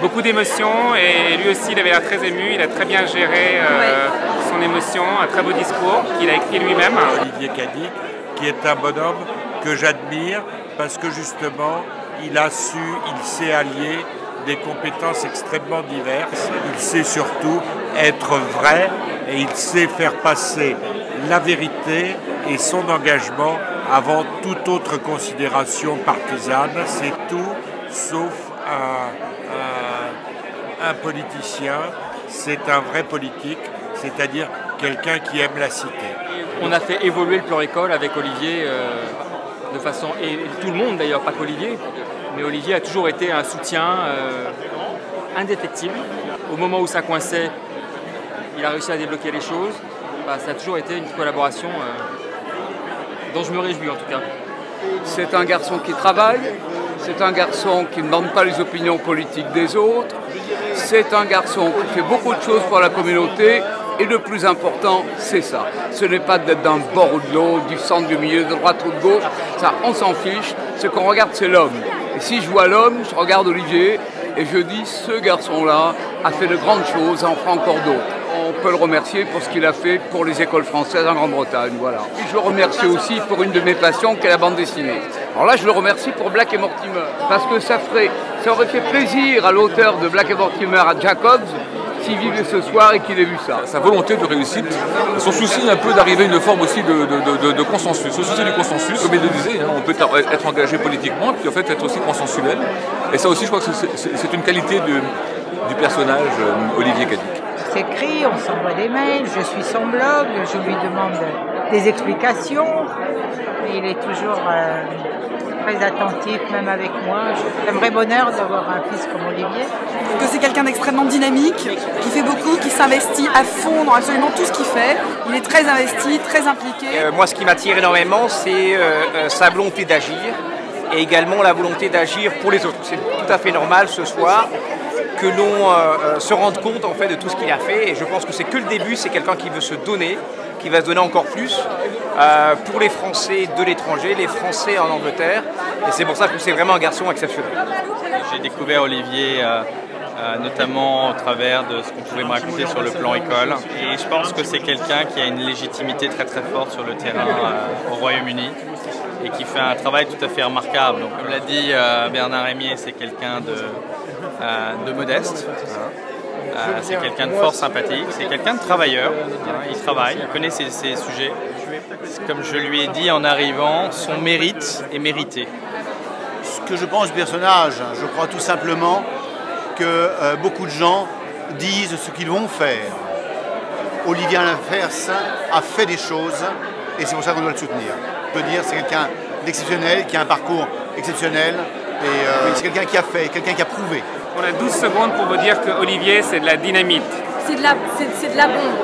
beaucoup d'émotions et lui aussi il avait l'air très ému, il a très bien géré son émotion, un très beau discours qu'il a écrit lui-même. Olivier Cadic, qui est un bonhomme que j'admire parce que justement il sait allier des compétences extrêmement diverses, il sait surtout être vrai et il sait faire passer la vérité et son engagement avant toute autre considération partisane. C'est tout sauf un politicien, c'est un vrai politique, c'est-à-dire quelqu'un qui aime la cité. On a fait évoluer le plan école avec Olivier de façon, et tout le monde d'ailleurs, pas qu'Olivier, mais Olivier a toujours été un soutien indéfectible. Au moment où ça coinçait, il a réussi à débloquer les choses. Ça a toujours été une collaboration dont je me réjouis en tout cas. C'est un garçon qui travaille, c'est un garçon qui ne demande pas les opinions politiques des autres, c'est un garçon qui fait beaucoup de choses pour la communauté et le plus important, c'est ça. Ce n'est pas d'être d'un bord ou de l'autre, du centre, du milieu, de droite ou de gauche, ça on s'en fiche, ce qu'on regarde c'est l'homme. Et si je vois l'homme, je regarde Olivier et je dis ce garçon-là a fait de grandes choses, en fera encore d'autres. On peut le remercier pour ce qu'il a fait pour les écoles françaises en Grande-Bretagne. Voilà. Et je le remercie aussi pour une de mes passions qui est la bande dessinée. Alors là, je le remercie pour Black et Mortimer, parce que ça aurait fait plaisir à l'auteur de Black et Mortimer, à Jacobs, s'il vivait ce soir et qu'il ait vu ça. Sa volonté de réussite, son souci un peu d'arriver à une forme aussi de consensus, le souci du consensus, comme il le disait, hein, on peut être engagé politiquement, puis en fait être aussi consensuel. Et ça aussi, je crois que c'est une qualité du personnage Olivier Cadic. On s'écrit, on s'envoie des mails, je suis son blog, je lui demande des explications. Il est toujours très attentif, même avec moi. C'est un vrai bonheur d'avoir un fils comme Olivier. Que c'est quelqu'un d'extrêmement dynamique, qui fait beaucoup, qui s'investit à fond dans absolument tout ce qu'il fait. Il est très investi, très impliqué. Moi, ce qui m'attire énormément, c'est sa volonté d'agir et également la volonté d'agir pour les autres. C'est tout à fait normal ce soir que l'on se rende compte en fait de tout ce qu'il a fait, et je pense que c'est que le début. C'est quelqu'un qui veut se donner, qui va se donner encore plus pour les Français de l'étranger, les Français en Angleterre, et c'est pour ça que c'est vraiment un garçon exceptionnel. J'ai découvert Olivier notamment au travers de ce qu'on pouvait me raconter sur le plan école, et je pense que c'est quelqu'un qui a une légitimité très très forte sur le terrain au Royaume-Uni et qui fait un travail tout à fait remarquable. Donc, comme l'a dit Bernard Rémier, c'est quelqu'un de modeste, c'est quelqu'un de fort sympathique, c'est quelqu'un de travailleur, il travaille, il connaît ses sujets. Comme je lui ai dit en arrivant, son mérite est mérité. Ce que je pense du personnage, je crois tout simplement que beaucoup de gens disent ce qu'ils vont faire. Olivier à l'inverse a fait des choses et c'est pour ça qu'on doit le soutenir. On peut dire c'est quelqu'un d'exceptionnel, qui a un parcours exceptionnel et c'est quelqu'un qui a fait, quelqu'un qui a prouvé. On a 12 secondes pour vous dire que Olivier c'est de la dynamite. C'est de la bombe.